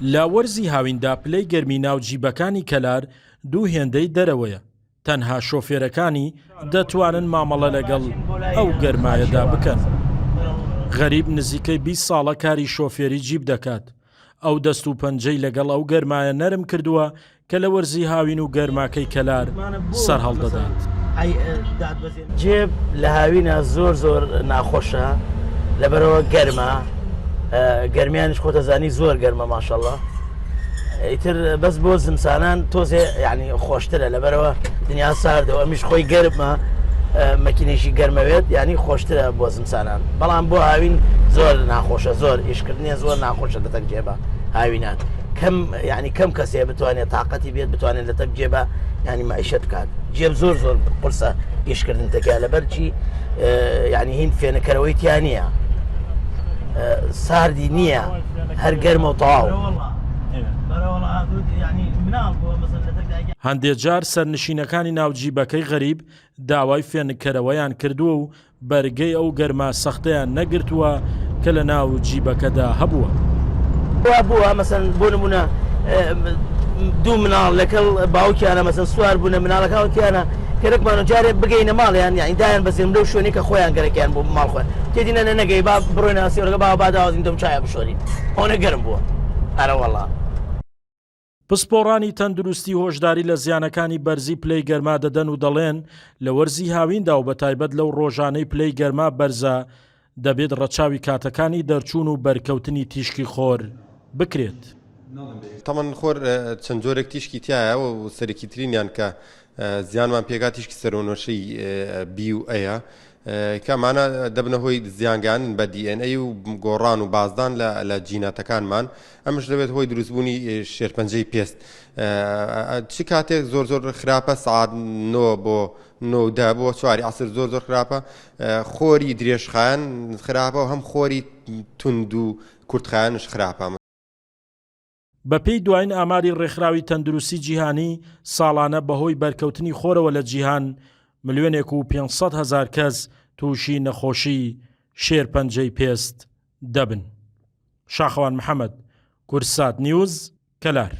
لە وەرزی هاویندا پلەی گەرمی ناو جیبەکانی کەلار دوو هێندەی دەرەوەیە. تەنها شۆفێرەکانی دەتوانن مامەڵە لەگەڵ ئەو گەرمایەدا بکەن. غەریب نزیکەی 20 ساڵە کاری شۆفێری جیب دەکات. ئەو دەست و پەنجەی لەگەڵ ئەو گەرمایە نەرم کردووە کە لە وەرزی هاوین و گەرماکەی کەلار سەر هەڵدەدات. جێب لە هاوینە زۆر ناخۆشە لەبەرەوە گەرمە، گەرمیانش خۆتەزانی زۆر گەرمە ماشەڵڵا. ئیتر بەس بۆ زمسانان تۆزێ یعنی خۆشترە لەبەرەوە دنیا ساردەوە ئەمیش خۆی گەرمە مەکینێکی گەرمەوێت ینی خۆشترە بۆ زمسانان، بەڵام بۆ هاوین زۆر ناخۆشە، زۆر ئیشکردنیە زۆر ناخۆشە لە تەک جێبە هاوینان. ینی کەم کەسێ بتوانێت تااقەتی بێت بتوانێت لە تەک جێبە ینی مەعیشەت بکات. جێب زۆر قرسە ئیشکردن تەکیا لەبەرچی ینی هین فێنەکەرەوەی تیان نییە، ساردی نییە، هەر گەرمە و تەواو. هەندێک جار سەرنشینەکانی ناوجیبەکەی غەریب داوای فێنکەرەوەیان کردووە و بەرگەی ئەو گەرما سەختەیان نەگرتووە کە لە ناو جیبەکەدا هەبووە. بووە مەسەن بۆ نمونە دوو مناڵ لەگەڵ باوکیانە مەسەن سوار بوونە مناڵەکانتیانە کەرەکمانە جارێ بگەینە ماڵیان یانی دایان بەسێن لەو شوێنی کە خۆیان گەرەکیان بۆ ماڵ خۆیان تێدینە نەگەی با بڕۆینە ئاسیێوەرگە با داوازین دەم چایە بشۆرین ئەوە گەرم بووە. ئەرە وەڵا پسپۆڕانی تەندروستی هۆشداری لە زیانەکانی بەرزی پلەی گەرما دەدەن و دەڵێن لە وەرزی هاویندا و بەتایبەت لەو ڕۆژانەی پلەی گەرما بەرزە دەبێت ڕەچاوی کاتەکانی دەرچوون و بەرکەوتنی تیشکی خۆر بکرێت. تەمەن خۆر چەند جۆرێک تیشکی تایە و سەرێکی ترینیان کە زیانمان پێگا تیشکی سەرۆنۆشەی بی و ئەیە کەمانە دەبنە هۆی زیانگان بە دیNA و گۆڕان و بازدان لە جیناتەکانمان. ئەمش دەبێت هۆی دروستبوونی شێرپەنجەی پێست. چ کاتێک زۆر خراپە سعات 9 بۆ 9 بۆ 4 عسر زۆر خراپە، خۆری درێژخایان خراپە و هەم خۆری تند و کورتخایانش خراپە. بەپێی دوایین ئاماری ڕێکخراوی تەندروستی جیهانی ساڵانە بەهۆی بەرکەوتنی خۆرەوە لە جیهان 1,500,000 کەس تووشی نەخۆشی شێرپەنجەی پێست دەبن. شاخەوان محەممەد، کورسات نیوز، کەلار.